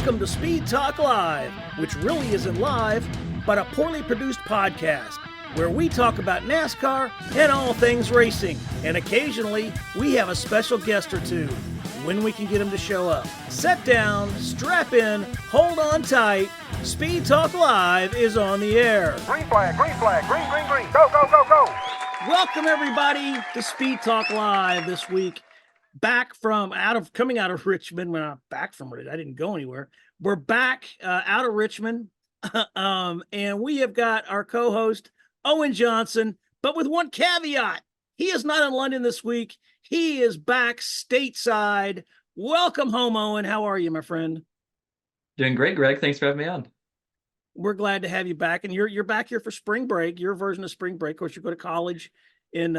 Welcome to Speed Talk Live, which really isn't live, but a poorly produced podcast where we talk about NASCAR and all things racing. And occasionally, we have a special guest or two when we can get them to show up. Sit down, strap in, hold on tight. Speed Talk Live is on the air. Green flag, green, green. Go, go, go, go. Welcome, everybody, to Speed Talk Live this week. Coming out of Richmond. We're not back from it. I didn't go anywhere. We're back out of Richmond. And we have got our co-host, Owen Johnson, but with one caveat. He is not in London this week. He is back stateside. Welcome home, Owen. How are you, my friend? Doing great, Greg. Thanks for having me on. We're glad to have you back. And you're back here for spring break, your version of spring break. Of course, you go to college in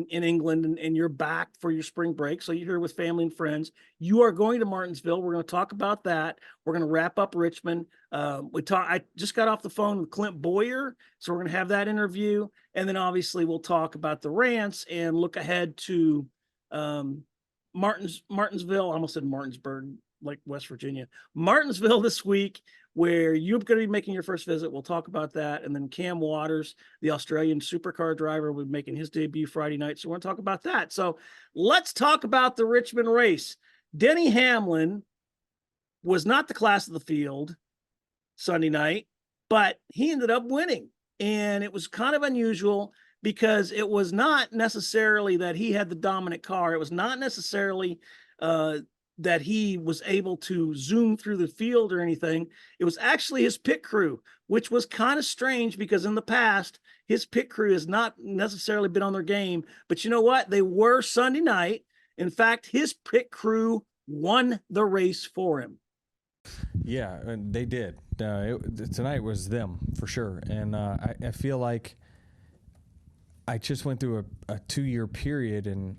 England, and you're back for your spring break. So you're here with family and friends. You are going to Martinsville. We're going to talk about that. We're going to wrap up Richmond. I just got off the phone with Clint Bowyer, so we're going to have that interview. And then obviously we'll talk about the rants and look ahead to Martinsville. I almost said Martinsburg, like West Virginia. Martinsville this week, where you're going to be making your first visit. We'll talk about that. And then Cam Waters, the Australian supercar driver, will be making his debut Friday night. So we're going to talk about that. So let's talk about the Richmond race. Denny Hamlin was not the class of the field Sunday night, but he ended up winning. And it was kind of unusual because it was not necessarily that he had the dominant car. It was not necessarily that he was able to zoom through the field or anything. It was actually his pit crew, which was kind of strange because in the past, his pit crew has not necessarily been on their game. But you know what? They were Sunday night. In fact, his pit crew won the race for him. Yeah, they did. Tonight was them for sure. And I feel like I just went through a 2-year period and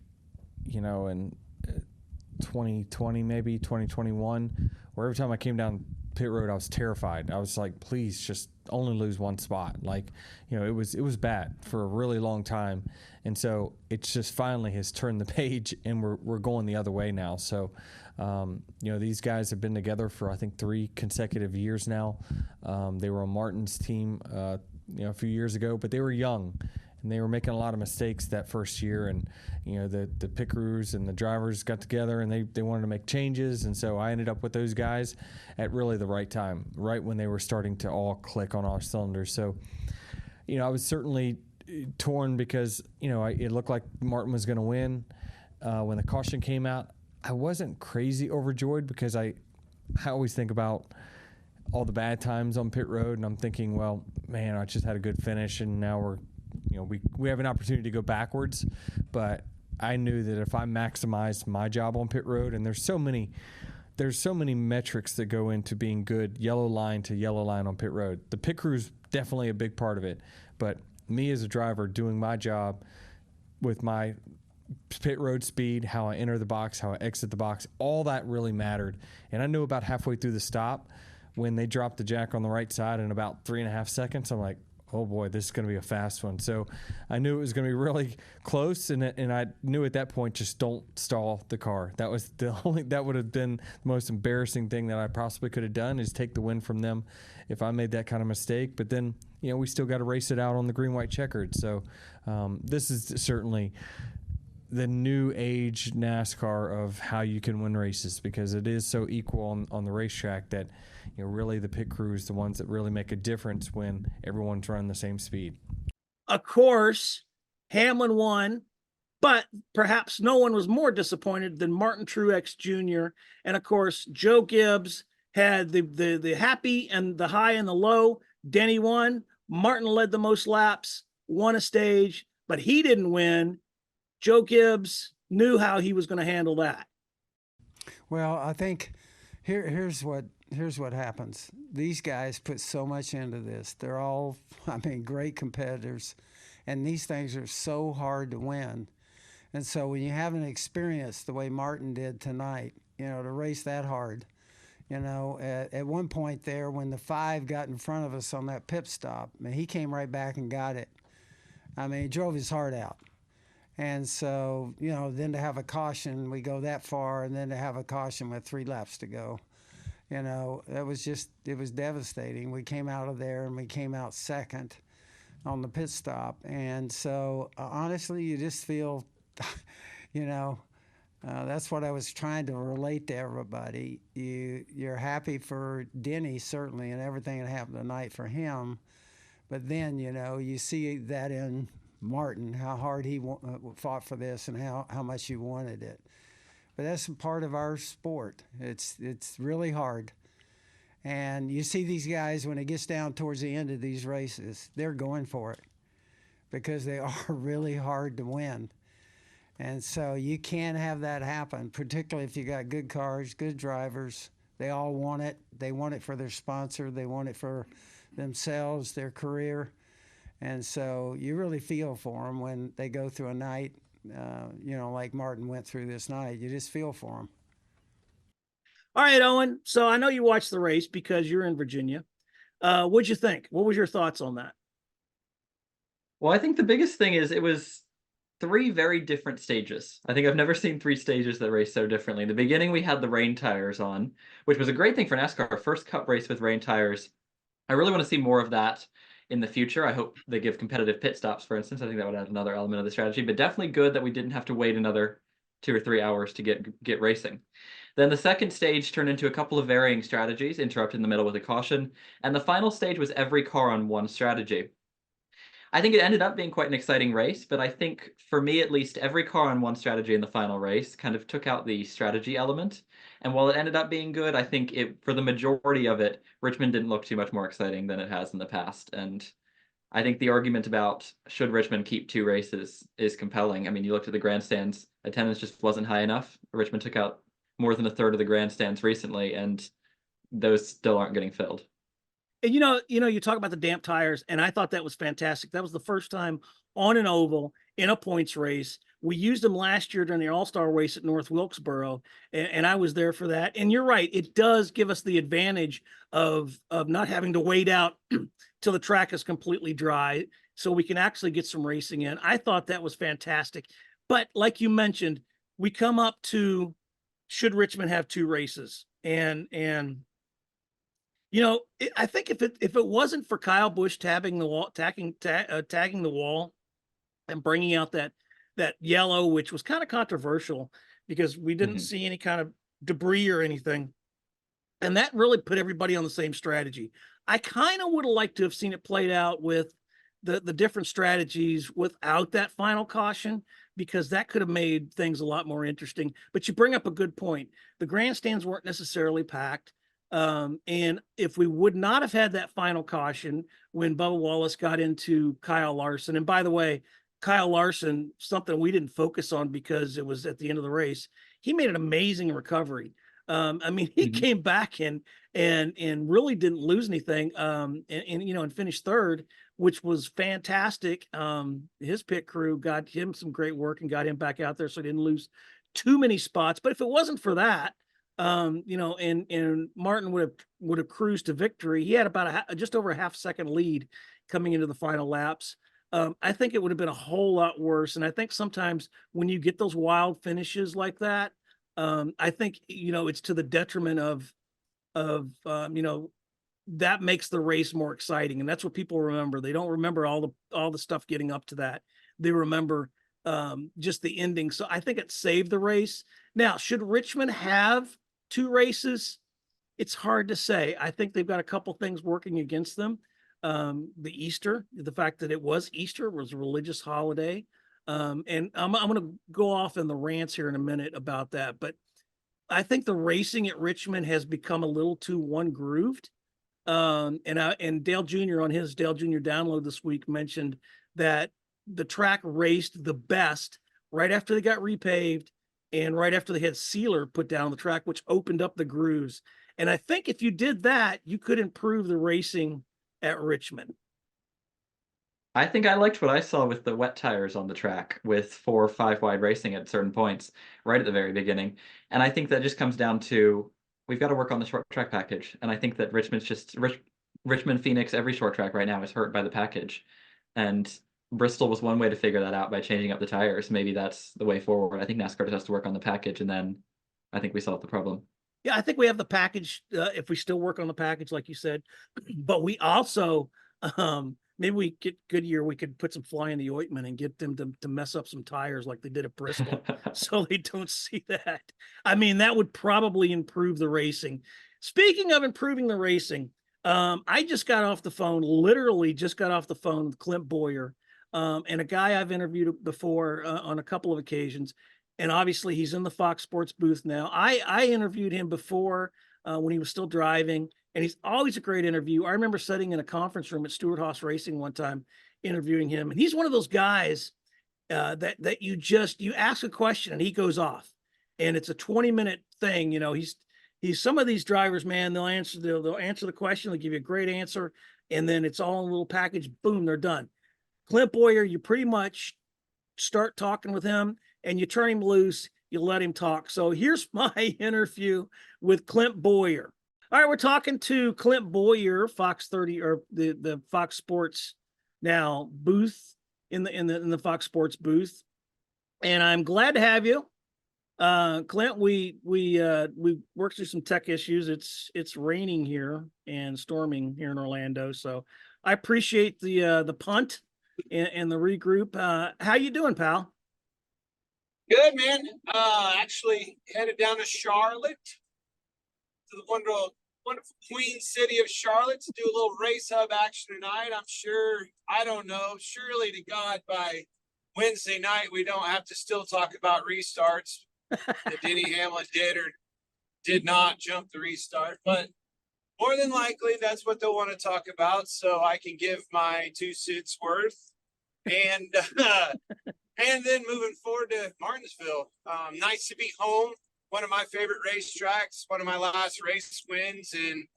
2020, maybe 2021, where every time I came down pit road, I was terrified. I was like, please just only lose one spot. It was bad for a really long time. And so it's just finally has turned the page and we're going the other way now. So, these guys have been together for, I think, 3 consecutive years now. They were on Martin's team, a few years ago, but they were young. And they were making a lot of mistakes that first year, and the pit crews and the drivers got together and they wanted to make changes, and so I ended up with those guys at really the right time, right when they were starting to all click on all cylinders. So, I was certainly torn because it looked like Martin was going to win. When the caution came out, I wasn't crazy overjoyed because I always think about all the bad times on pit road, and I'm thinking, well, man, I just had a good finish, and now we have an opportunity to go backwards. But I knew that if I maximized my job on pit road, and there's so many metrics that go into being good yellow line to yellow line on pit road. The pit crew's definitely a big part of it, but me as a driver doing my job with my pit road speed, how I enter the box, how I exit the box, all that really mattered. And I knew about halfway through the stop when they dropped the jack on the right side in about 3.5 seconds, I'm like, oh boy, this is going to be a fast one. So I knew it was going to be really close, and I knew at that point, just don't stall the car. That was that would have been the most embarrassing thing that I possibly could have done, is take the win from them if I made that kind of mistake. But then, we still got to race it out on the green, white, checkered. So this is certainly the new age NASCAR of how you can win races, because it is so equal on the racetrack that really the pit crew is the ones that really make a difference when everyone's running the same speed. Of course, Hamlin won, but perhaps no one was more disappointed than Martin Truex Jr. And of course, Joe Gibbs had the happy and the high and the low. Denny won. Martin led the most laps, won a stage, but he didn't win. Joe Gibbs knew how he was going to handle that. Well, I think here's what happens. These guys put so much into this. They're all, great competitors, and these things are so hard to win. And so when you have an experience the way Martin did tonight, to race that hard, at one point there when the 5 got in front of us on that pit stop, he came right back and got it. He drove his heart out. And so, then to have a caution, we go that far, and then to have a caution with 3 laps to go. You know, it was devastating. We came out of there and we came out second on the pit stop. And so, honestly, you just feel, you know, that's what I was trying to relate to everybody. You're happy for Denny, certainly, and everything that happened tonight for him. But then, you know, you see that in Martin, how hard he fought for this and how much he wanted it. But that's a part of our sport. It's really hard. And you see these guys, when it gets down towards the end of these races, they're going for it because they are really hard to win. And so you can't have that happen, particularly if you got good cars, good drivers. They all want it. They want it for their sponsor. They want it for themselves, their career. And so you really feel for them when they go through a night, you know, like Martin went through this night. You just feel for them. All right, Owen. So I know you watched the race because you're in Virginia. What'd you think? What was your thoughts on that? Well, I think the biggest thing is it was 3 very different stages. I think I've never seen 3 stages that race so differently. In the beginning, we had the rain tires on, which was a great thing for NASCAR. Our first Cup race with rain tires. I really want to see more of that in the future. I hope they give competitive pit stops, for instance. I think that would add another element of the strategy, but definitely good that we didn't have to wait another 2 or 3 hours to get racing. Then the second stage turned into a couple of varying strategies, interrupted in the middle with a caution, and the final stage was every car on one strategy. I think it ended up being quite an exciting race, but I think for me at least, every car on one strategy in the final race kind of took out the strategy element. And while it ended up being good, I think for the majority of it, Richmond didn't look too much more exciting than it has in the past. And I think the argument about should Richmond keep 2 races is compelling. I mean, you looked at the grandstands, attendance just wasn't high enough. Richmond took out more than a third of the grandstands recently, and those still aren't getting filled. And you talk about the damp tires, and I thought that was fantastic. That was the first time on an oval in a points race. We used them last year during the All-Star race at North Wilkesboro, and I was there for that. And you're right, it does give us the advantage of not having to wait out till the track is completely dry, so we can actually get some racing in. I thought that was fantastic. But like you mentioned, we come up to should Richmond have 2 races, and I think if it wasn't for Kyle Busch tagging the wall and bringing out that yellow, which was kind of controversial because we didn't see any kind of debris or anything, and that really put everybody on the same strategy. I kind of would have liked to have seen it played out with the different strategies without that final caution, because that could have made things a lot more interesting. But you bring up a good point. The grandstands weren't necessarily packed. And if we would not have had that final caution when Bubba Wallace got into Kyle Larson, and by the way, Kyle Larson, something we didn't focus on because it was at the end of the race, he made an amazing recovery. I mean, he came back and really didn't lose anything. And finished third, which was fantastic. His pit crew got him some great work and got him back out there, so he didn't lose too many spots. But if it wasn't for that, and Martin would have cruised to victory. He had about just over a half-second lead coming into the final laps. I think it would have been a whole lot worse. And I think sometimes when you get those wild finishes like that, I think it's to the detriment of that makes the race more exciting, and that's what people remember. They don't remember all the stuff getting up to that. They remember just the ending. So I think it saved the race. Now, should Richmond have 2 races? It's hard to say. I think they've got a couple things working against them. The fact that it was Easter, was a religious holiday. And I'm going to go off in the rants here in a minute about that. But I think the racing at Richmond has become a little too one-grooved. And Dale Jr. on his Dale Jr. download this week mentioned that the track raced the best right after they got repaved and right after they had sealer put down on the track, which opened up the grooves. And I think if you did that, you could improve the racing at Richmond. I think I liked what I saw with the wet tires on the track with 4 or 5 wide racing at certain points right at the very beginning. And I think that just comes down to we've got to work on the short track package. And I think that Richmond, Phoenix, every short track right now is hurt by the package. And Bristol was one way to figure that out by changing up the tires. Maybe that's the way forward. I think NASCAR just has to work on the package, and then I think we solve the problem. Yeah, I think we have the package, if we still work on the package, like you said, but we also, maybe we get Goodyear, we could put some fly in the ointment and get them to mess up some tires like they did at Bristol so they don't see that. I mean, that would probably improve the racing. Speaking of improving the racing, I just got off the phone, literally just got off the phone with Clint Bowyer, and a guy I've interviewed before on a couple of occasions. And obviously he's in the Fox Sports booth now. I interviewed him before when he was still driving, and he's always a great interview. I remember sitting in a conference room at Stewart Haas Racing one time interviewing him, and he's one of those guys that you ask a question and he goes off, and it's a 20-minute thing. You know, he's some of these drivers, man. They'll answer the question, they'll give you a great answer, and then it's all in a little package. Boom, they're done. Clint Bowyer, you pretty much start talking with him and you turn him loose, you let him talk. So here's my interview with Clint Bowyer. All right, we're talking to Clint Bowyer, Fox 30 or the Fox Sports now booth in the Fox Sports booth. And I'm glad to have you. Clint, we worked through some tech issues. It's raining here and storming here in Orlando. So I appreciate the punt and the regroup. How you doing, pal? Good, man. Actually headed down to Charlotte, to the wonderful Queen City of Charlotte, to do a little race hub action tonight. I'm sure, I don't know, surely to God by Wednesday night we don't have to still talk about restarts that Denny Hamlin did or did not jump the restart. But more than likely that's what they'll want to talk about, so I can give my 2 cents worth. And then moving forward to Martinsville. Nice to be home. One of my favorite racetracks, one of my last race wins, and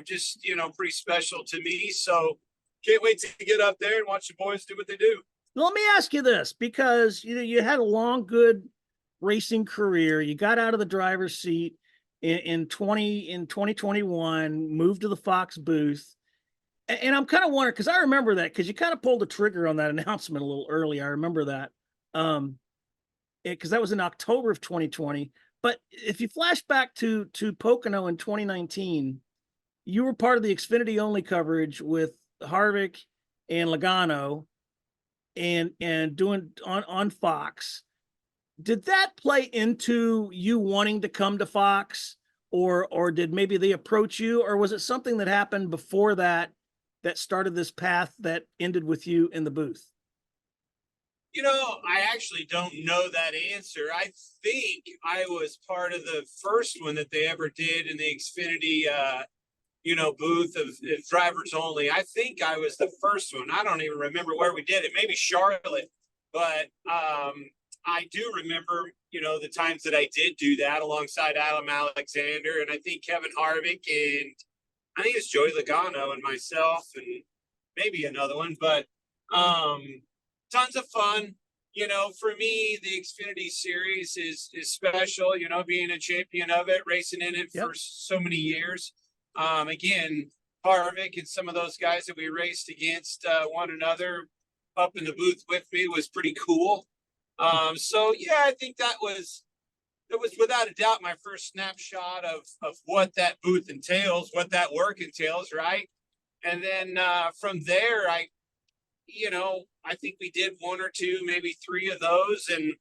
just, pretty special to me. So can't wait to get up there and watch the boys do what they do. Let me ask you this, because you had a long, good racing career. You got out of the driver's seat in 2021, moved to the Fox booth. And I'm kind of wondering, because I remember that, because you kind of pulled the trigger on that announcement a little early. I remember that, because that was in October of 2020. But if you flash back to Pocono in 2019, you were part of the Xfinity only coverage with Harvick and Logano, and doing on Fox. Did that play into you wanting to come to Fox, or did maybe they approach you, or was it something that happened before that started this path that ended with you in the booth? I actually don't know that answer. I think I was part of the first one that they ever did in the Xfinity, booth of drivers only. I think I was the first one. I don't even remember where we did it. Maybe Charlotte, but I do remember, the times that I did do that alongside Adam Alexander, and I think Kevin Harvick, and I think it's Joey Logano and myself and maybe another one, but tons of fun. For me, the Xfinity series is special, being a champion of it, racing in it for so many years. Again, Harvick and some of those guys that we raced against one another up in the booth with me was pretty cool. So yeah, I think it was without a doubt my first snapshot of what that booth entails, what that work entails, right? And then from there, I think we did 1 or 2, maybe 3 of those. And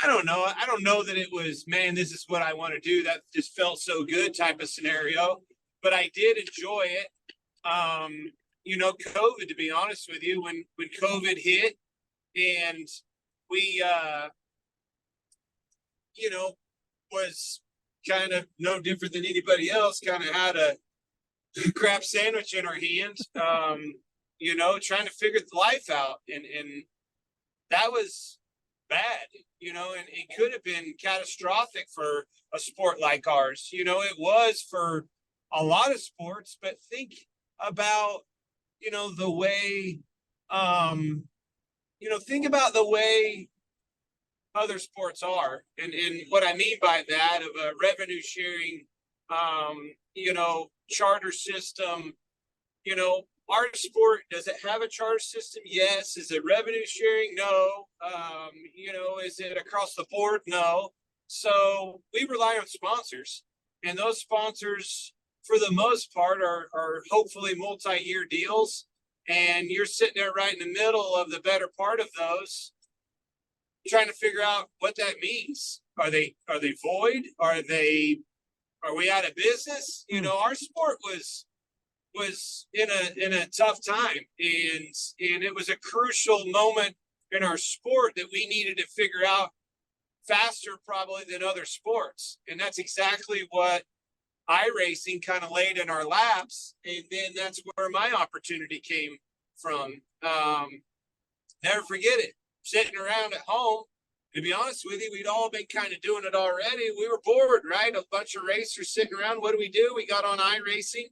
I don't know that it was, man, this is what I want to do. That just felt so good type of scenario. But I did enjoy it. COVID, to be honest with you, when COVID hit and we, was kind of no different than anybody else, kind of had a crap sandwich in our hand, trying to figure life out. And that was bad, and it could have been catastrophic for a sport like ours. It was for a lot of sports, but think about, the way, think about the way other sports are. And what I mean by that, of a revenue sharing, charter system, our sport, does it have a charter system? Yes. Is it revenue sharing? No. Is it across the board? No. So we rely on sponsors. And those sponsors, for the most part, are hopefully multi-year deals. And you're sitting there right in the middle of the better part of those, trying to figure out what that means. Are they void? Are we out of business? You know, our sport was in a tough time, and it was a crucial moment in our sport that we needed to figure out faster probably than other sports. And that's exactly what iRacing kind of laid in our laps. And then that's where my opportunity came from. Never forget it. Sitting around at home, to be honest with you, we'd all been kind of doing it already. We were bored, right? A bunch of racers sitting around. What do? We got on iRacing.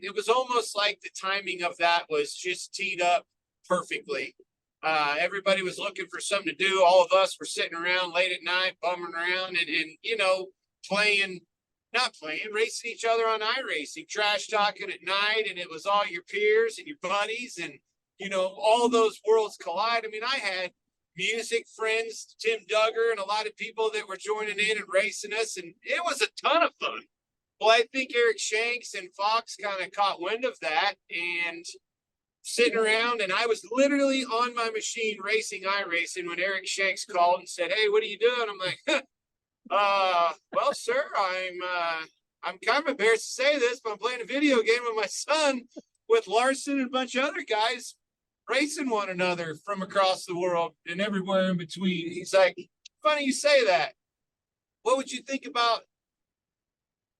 It was almost like the timing of that was just teed up perfectly. Everybody was looking for something to do. All of us were sitting around late at night, bumming around and you know, racing each other on iRacing, trash talking at night. And it was all your peers and your buddies and, you know, all those worlds collide. I mean, I had music friends, Tim Duggar, and a lot of people that were joining in and racing us. And it was a ton of fun. Well, I think Eric Shanks and Fox kind of caught wind of that and sitting around, and I was literally on my machine racing iRacing when Eric Shanks called and said, "Hey, what are you doing?" I'm like, well, sir, I'm kind of embarrassed to say this, but I'm playing a video game with my son with Larson and a bunch of other guys racing one another from across the world and everywhere in between." He's like, "Funny you say that. What would you think about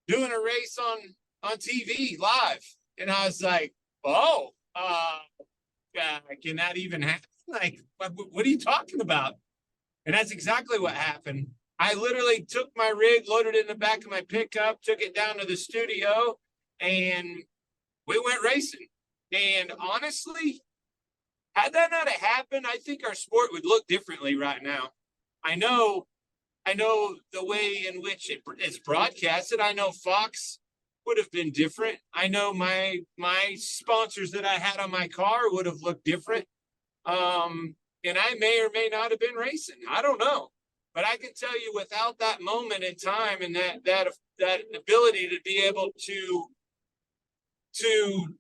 doing a race on TV live?" And I was like, "Oh, can that even happen? Like, what are you talking about?" And that's exactly what happened. I literally took my rig, loaded it in the back of my pickup, took it down to the studio, and we went racing. And honestly, had that not have happened, I think our sport would look differently right now. I know the way in which it's broadcasted. I know Fox would have been different. I know my sponsors that I had on my car would have looked different. And I may or may not have been racing. I don't know. But I can tell you, without that moment in time and that ability to be able to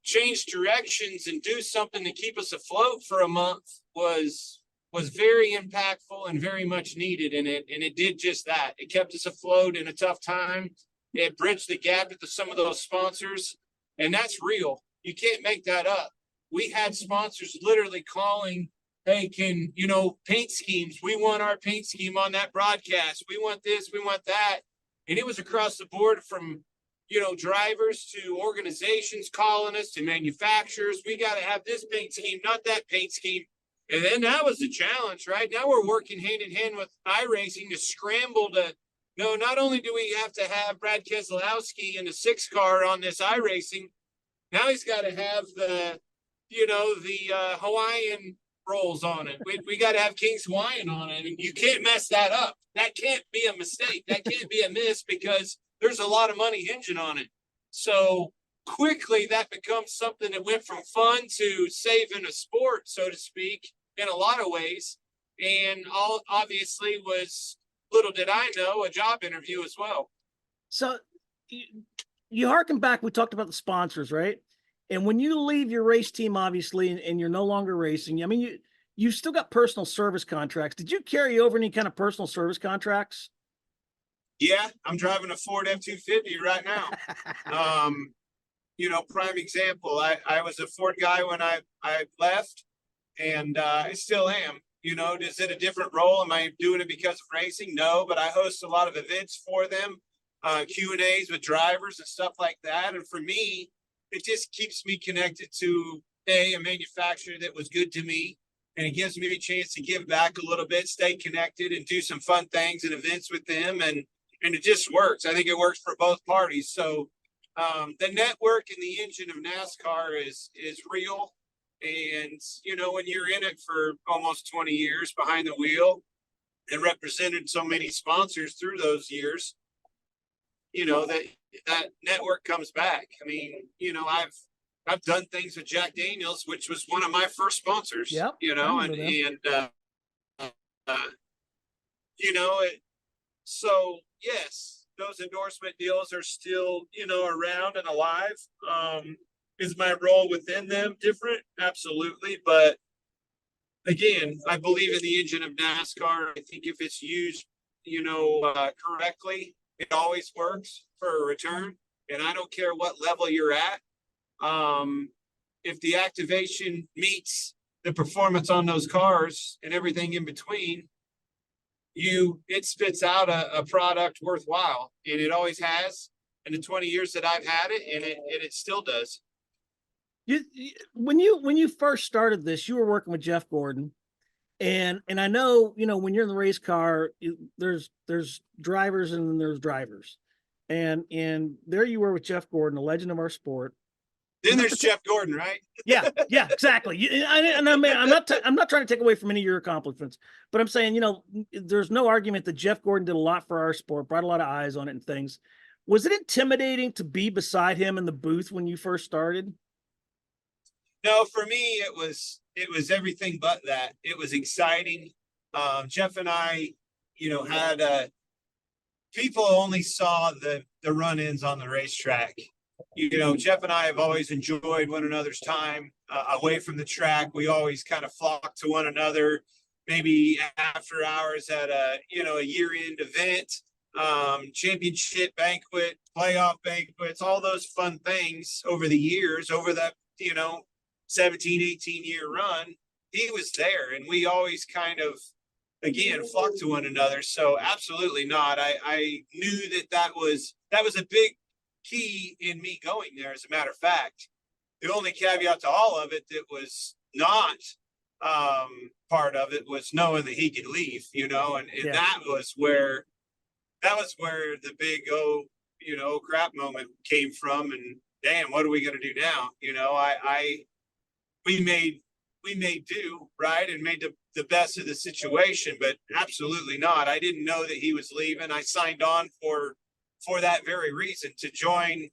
change directions and do something to keep us afloat for a month was very impactful and very much needed. And it did just that. It kept us afloat in a tough time. It bridged the gap to some of those sponsors. And that's real. You can't make that up. We had sponsors literally calling, "Hey, can, you know, paint schemes. We want our paint scheme on that broadcast. We want this, we want that." And it was across the board from, you know, drivers to organizations calling us to manufacturers. "We got to have this paint scheme, not that paint scheme." And then that was the challenge, right? Now we're working hand in hand with iRacing to scramble to know, not only do we have to have Brad Keselowski in the 6 car on this iRacing, now he's got to have the Hawaiian rolls on it. We got to have King's Hawaiian on it. And you can't mess that up. That can't be a mistake. That can't be a miss because there's a lot of money hinging on it. So quickly that becomes something that went from fun to saving a sport, so to speak, in a lot of ways. And all obviously was, little did I know, a job interview as well. So you harken back, we talked about the sponsors, right? And when you leave your race team, obviously, and you're no longer racing, I mean, you still got personal service contracts. Did you carry over any kind of personal service contracts? Yeah, I'm driving a Ford F-250 right now. You know, prime example, I was a Ford guy when I left, and I still am. You know, is it a different role? Am I doing it because of racing? No, but I host a lot of events for them, Q&As with drivers and stuff like that. And for me, it just keeps me connected to a manufacturer that was good to me. And it gives me a chance to give back a little bit, stay connected, and do some fun things and events with them. And it just works. I think it works for both parties. So the network and the engine of NASCAR is real. And, you know, when you're in it for almost 20 years behind the wheel and represented so many sponsors through those years, you know, that network comes back. I mean, you know, I've done things with Jack Daniels, which was one of my first sponsors. Yep, you know, and you know, so yes, those endorsement deals are still, around and alive. Is my role within them different? Absolutely. But again, I believe in the engine of NASCAR. I think if it's used, correctly, it always works for a return. And I don't care what level you're at. If the activation meets the performance on those cars and everything in between, it spits out a product worthwhile, and it always has in the 20 years that I've had it, and it still does. When you first started this, you were working with Jeff Gordon, and I know, when you're in the race car, there's drivers and then there's drivers, and there you were with Jeff Gordon, a legend of our sport. Then there's Jeff Gordon, right? Yeah, exactly. I'm not trying to take away from any of your accomplishments, but I'm saying, there's no argument that Jeff Gordon did a lot for our sport, brought a lot of eyes on it and things. Was it intimidating to be beside him in the booth when you first started? No, for me, it was everything but that. It was exciting. Jeff and I, had people only saw the run-ins on the racetrack. Jeff and I have always enjoyed one another's time away from the track. We always kind of flock to one another, maybe after hours at a year-end event, championship banquet, playoff banquets, all those fun things over the years, over that, 17, 18-year run. He was there, and we always kind of, again, flocked to one another. So absolutely not. I knew that was a big key in me going there. As a matter of fact, the only caveat to all of it that was not part of it was knowing that he could leave, and Yeah. that was where the big crap moment came from. And damn, what are we going to do now? We made do, right, and made the best of the situation, but absolutely not. I didn't know that he was leaving. I signed on for that very reason, to join,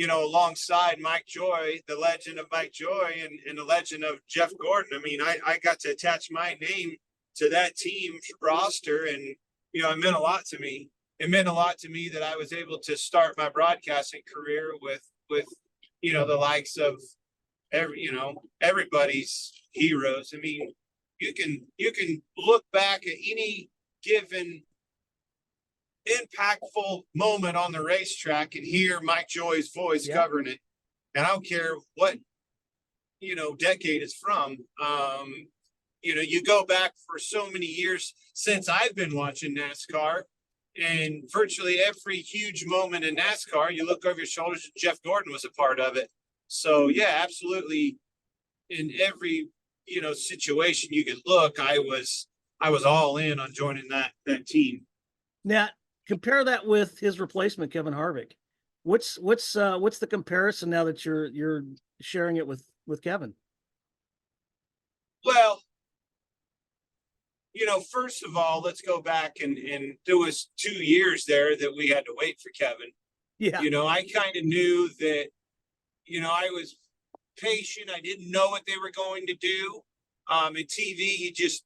alongside Mike Joy, the legend of Mike Joy, and the legend of Jeff Gordon. I mean, I got to attach my name to that team roster, and, it meant a lot to me. It meant a lot to me that I was able to start my broadcasting career with the likes of everybody's heroes. I mean, you can look back at any given impactful moment on the racetrack and hear Mike Joy's voice covering it. And I don't care what, decade it's from. You go back for so many years since I've been watching NASCAR, and virtually every huge moment in NASCAR, you look over your shoulders, and Jeff Gordon was a part of it. So yeah, absolutely. In every, situation you could look, I was all in on joining that team. Now, compare that with his replacement, Kevin Harvick. What's the comparison now that you're sharing it with Kevin? Well, first of all, let's go back and there was 2 years there that we had to wait for Kevin. Yeah. I kind of knew that, I was patient. I didn't know what they were going to do. In TV, you just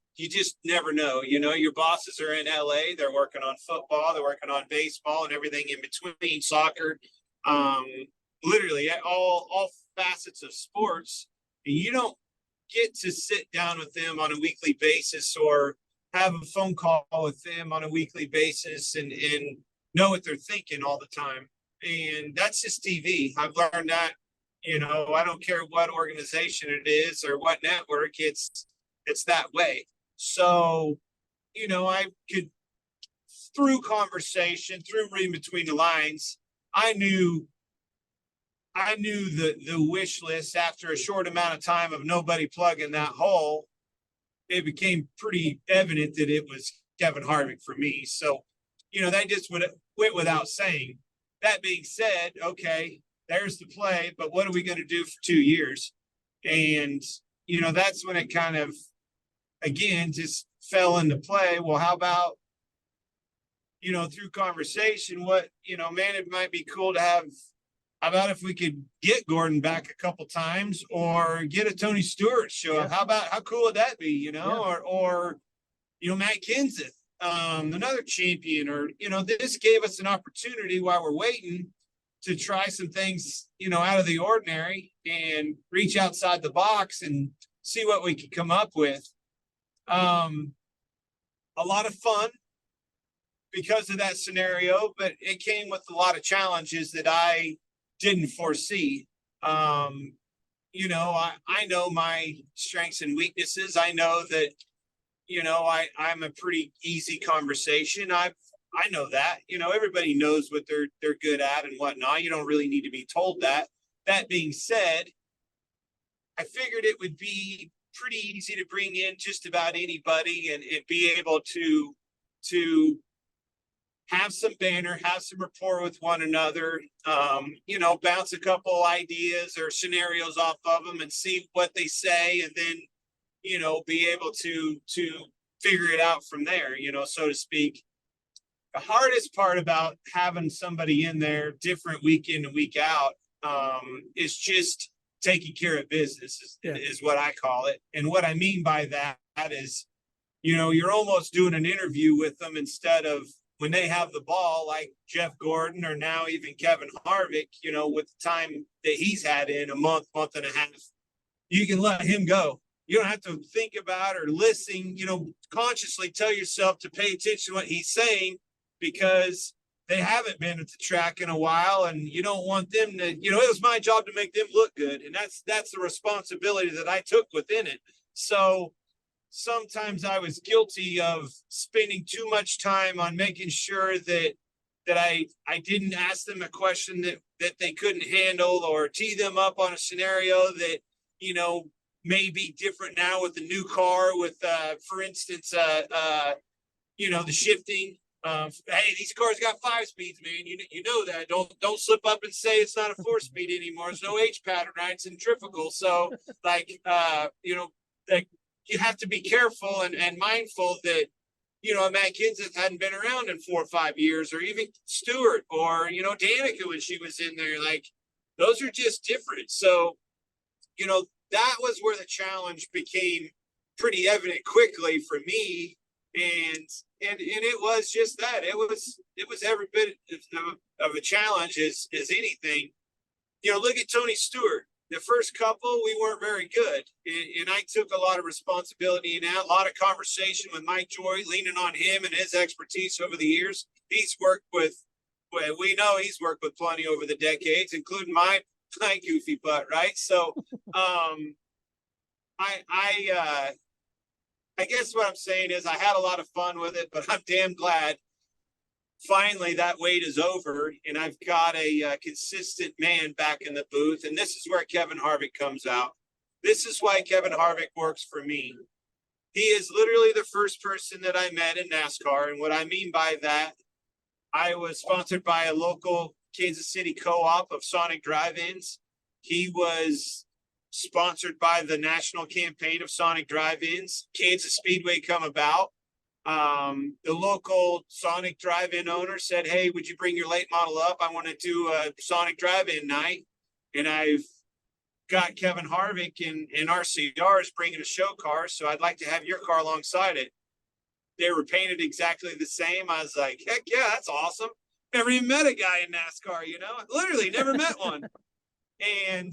never know. Your bosses are in LA. They're working on football. They're working on baseball and everything in between, soccer. Literally all facets of sports. And you don't get to sit down with them on a weekly basis or have a phone call with them on a weekly basis and know what they're thinking all the time. And that's just TV. I've learned that. I don't care what organization it is or what network, it's that way. So, I could, through conversation, through reading between the lines, I knew the wish list after a short amount of time of nobody plugging that hole. It became pretty evident that it was Kevin Harvick for me. So, that just went without saying. That being said, okay, there's the play, but what are we going to do for 2 years? And, that's when it kind of, again, just fell into play. Well, how about, through conversation, what, man, it might be cool to have, how about if we could get Gordon back a couple times or get a Tony Stewart show up? How cool would that be, or Matt Kenseth, another champion, or, this gave us an opportunity while we're waiting to try some things, out of the ordinary and reach outside the box and see what we could come up with. A lot of fun because of that scenario, but it came with a lot of challenges that I didn't foresee. I know my strengths and weaknesses. I know that, I'm a pretty easy conversation. I know that, everybody knows what they're good at and whatnot. You don't really need to be told that. That being said, I figured it would be pretty easy to bring in just about anybody and be able to have some banter, have some rapport with one another, bounce a couple ideas or scenarios off of them and see what they say, and then, be able to figure it out from there, so to speak. The hardest part about having somebody in there different week in and week out is just taking care of business is what I call it. And what I mean by that is, you're almost doing an interview with them instead of when they have the ball, like Jeff Gordon or now even Kevin Harvick, with the time that he's had in a month and a half, you can let him go. You don't have to think about or listen, consciously tell yourself to pay attention to what he's saying, because they haven't been at the track in a while, and you don't want them to, it was my job to make them look good. And that's the responsibility that I took within it. So sometimes I was guilty of spending too much time on making sure that I didn't ask them a question that they couldn't handle, or tee them up on a scenario that, may be different now with the new car with, for instance, the shifting. Hey, these cars got 5 speeds, man. You know that. Don't slip up and say it's not a 4-speed anymore. There's no H pattern, right? It's centrifugal. So, like you have to be careful and mindful that, Matt Kenseth hadn't been around in 4 or 5 years, or even Stewart, or, Danica when she was in there. Like, those are just different. So, that was where the challenge became pretty evident quickly for me. And it was just that. It was every bit of a challenge as anything. Look at Tony Stewart. The first couple, we weren't very good. And I took a lot of responsibility in that, a lot of conversation with Mike Joy, leaning on him and his expertise over the years. He's worked with plenty over the decades, including my goofy butt, right? So I guess what I'm saying is I had a lot of fun with it, but I'm damn glad finally that wait is over, and I've got a consistent man back in the booth. And this is where Kevin Harvick comes out. This is why Kevin Harvick works for me. He is literally the first person that I met in NASCAR. And what I mean by that, I was sponsored by a local Kansas City co-op of Sonic Drive-Ins. He was sponsored by the national campaign of Sonic Drive-Ins. Kansas Speedway come about. The local Sonic Drive-In owner said, hey, would you bring your late model up? I want to do a Sonic Drive-In night. And I've got Kevin Harvick and RCRs bringing a show car, so I'd like to have your car alongside it. They were painted exactly the same. I was like, heck yeah, that's awesome. Never even met a guy in NASCAR, literally never met one. And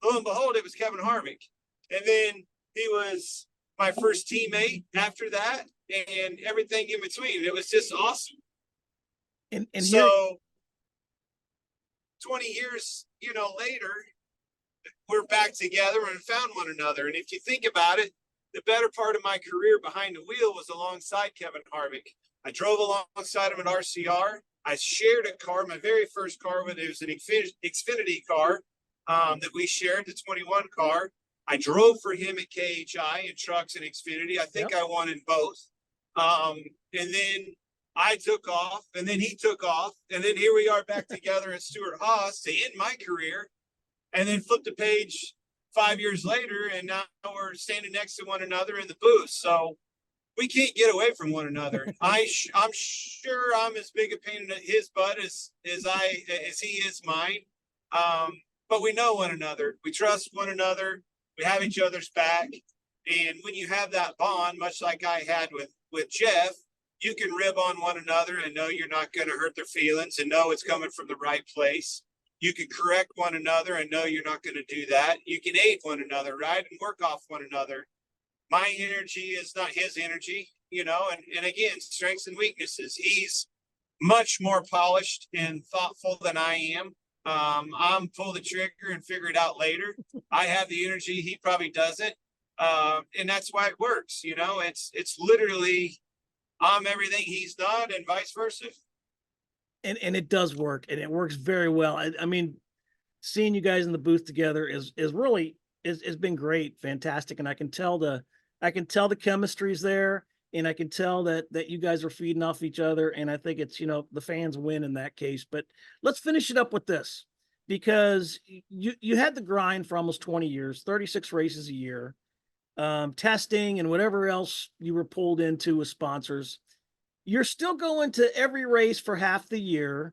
lo and behold, it was Kevin Harvick. And then he was my first teammate after that, and everything in between. It was just awesome. And so 20 years, later, we're back together and found one another. And if you think about it, the better part of my career behind the wheel was alongside Kevin Harvick. I drove alongside him at RCR. I shared a car, my very first car, it was an Xfinity car that we shared, the 21 car. I drove for him at KHI in trucks and Xfinity. I think I won in both. And then I took off, and then he took off, and then here we are back together at Stewart Haas to end my career, and then flip the page 5 years later, and now we're standing next to one another in the booth. So we can't get away from one another. I'm sure I'm as big a pain in his butt as he is mine. But we know one another. We trust one another. We have each other's back. And when you have that bond, much like I had with Jeff, you can rib on one another and know you're not going to hurt their feelings and know it's coming from the right place. You can correct one another and know you're not going to do that. You can aid one another, right? And work off one another. My energy is not his energy, you know, and again, strengths and weaknesses. He's much more polished and thoughtful than I am. I'm pull the trigger and figure it out later. I have the energy, he probably doesn't. And that's why it works, you know, it's literally I'm everything he's not and vice versa. And it does work, and it works very well. I mean, seeing you guys in the booth together is really has been great, fantastic. And I can tell the chemistry's there, and I can tell that you guys are feeding off each other. And I think it's, you know, the fans win in that case. But let's finish it up with this, because you had the grind for almost 20 years, 36 races a year, testing and whatever else you were pulled into with sponsors. You're still going to every race for half the year.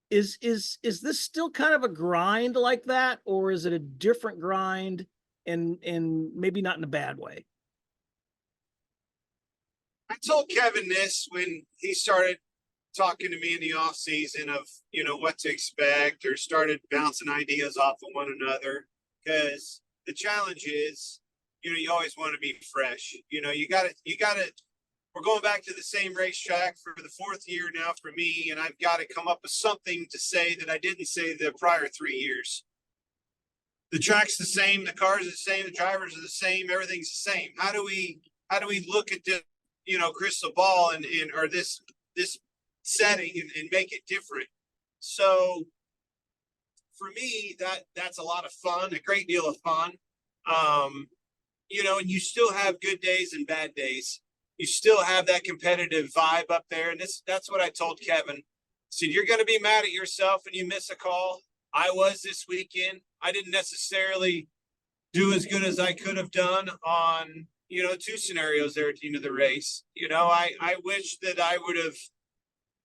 Is this still kind of a grind like that, or is it a different grind and maybe not in a bad way? I told Kevin this when he started talking to me in the off season of, you know, what to expect, or started bouncing ideas off of one another, because the challenge is, you know, you always want to be fresh. You know, you gotta, we're going back to the same racetrack for the fourth year now for me, and I've got to come up with something to say that I didn't say the prior 3 years. The track's the same, the cars are the same, the drivers are the same, everything's the same. How do we look at the, you know, crystal ball and or this setting and make it different? So for me, that's a lot of fun, a great deal of fun. You know, and you still have good days and bad days. You still have that competitive vibe up there. And that's what I told Kevin. I said, you're going to be mad at yourself when you miss a call. I was this weekend. I didn't necessarily do as good as I could have done on, you know, 2 scenarios there at the end of the race. You know, I wish that I would have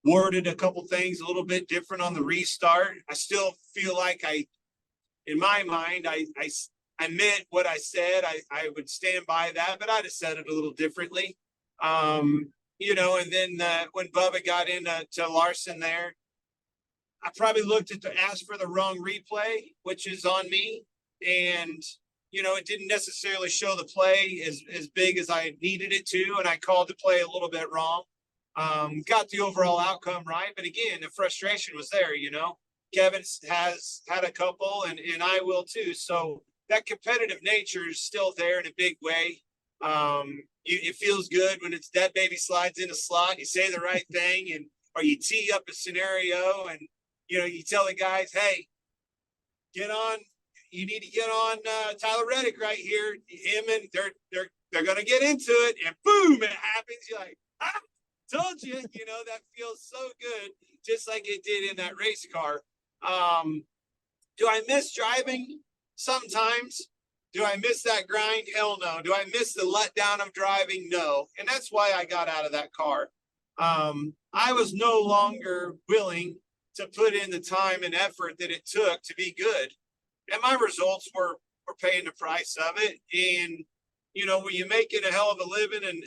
worded a couple things a little bit different on the restart. I still feel like in my mind, I meant what I said. I would stand by that, but I'd have said it a little differently. You know, and then when Bubba got into Larson there, I probably asked for the wrong replay, which is on me. And, you know, it didn't necessarily show the play as big as I needed it to. And I called the play a little bit wrong. Got the overall outcome right. But again, the frustration was there, you know. Kevin has had a couple and I will too. So that competitive nature is still there in a big way. It feels good when that baby slides in a slot, you say the right thing, or you tee up a scenario and, you know, you tell the guys, hey, you need to get on Tyler Reddick right here. Him and they're going to get into it, and boom, it happens. You're like, told you, you know, that feels so good, just like it did in that race car. Do I miss driving? Sometimes. Do I miss that grind? Hell no. Do I miss the letdown of driving? No. And that's why I got out of that car. I was no longer willing to put in the time and effort that it took to be good. And my results were paying the price of it. And, you know, were you making a hell of a living and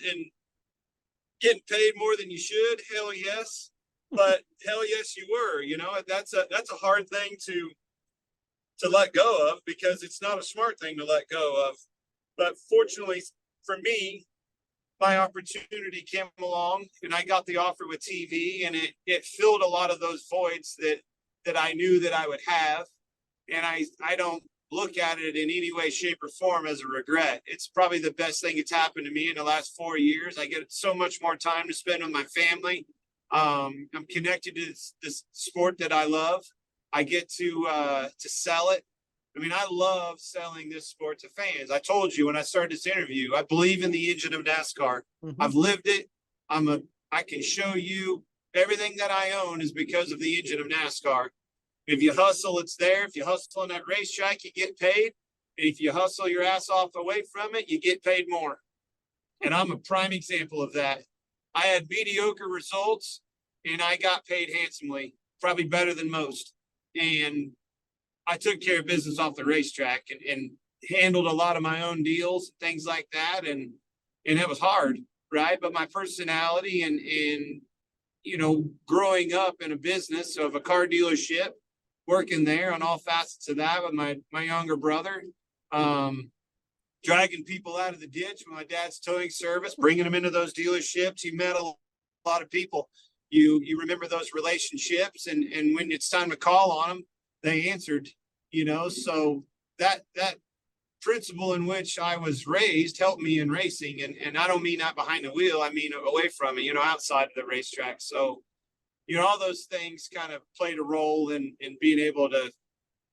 getting paid more than you should? Hell yes. But hell yes, you were. You know, that's a hard thing to let go of, because it's not a smart thing to let go of. But fortunately for me, my opportunity came along and I got the offer with TV, and it filled a lot of those voids that I knew that I would have. And I don't look at it in any way, shape, or form as a regret. It's probably the best thing that's happened to me in the last 4 years. I get so much more time to spend with my family. I'm connected to this sport that I love. I get to sell it. I mean, I love selling this sport to fans. I told you when I started this interview, I believe in the engine of NASCAR. Mm-hmm. I've lived it. I can show you everything that I own is because of the engine of NASCAR. If you hustle, it's there. If you hustle on that racetrack, you get paid. And if you hustle your ass off away from it, you get paid more. And I'm a prime example of that. I had mediocre results and I got paid handsomely, probably better than most. And I took care of business off the racetrack and handled a lot of my own deals, things like that. And it was hard, right? But my personality and growing up in a business of a car dealership, working there on all facets of that with my younger brother, dragging people out of the ditch with my dad's towing service, bringing them into those dealerships. You met a lot of people. You remember those relationships, and when it's time to call on them, they answered. So that principle in which I was raised helped me in racing, and I don't mean that behind the wheel. I mean away from it. Outside of the racetrack. So all those things kind of played a role in being able to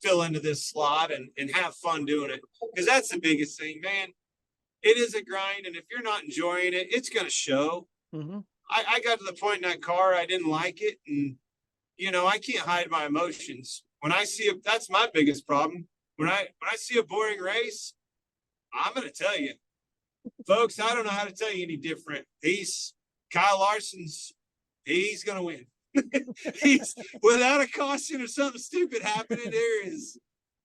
fill into this slot and have fun doing it. Because that's the biggest thing, man. It is a grind, and if you're not enjoying it, it's going to show. Mm-hmm. I got to the point in that car, I didn't like it. And, I can't hide my emotions. When I see that's my biggest problem. When I see a boring race, I'm going to tell you, folks, I don't know how to tell you any different. Kyle Larson's, he's going to win. He's without a caution or something stupid happening. There is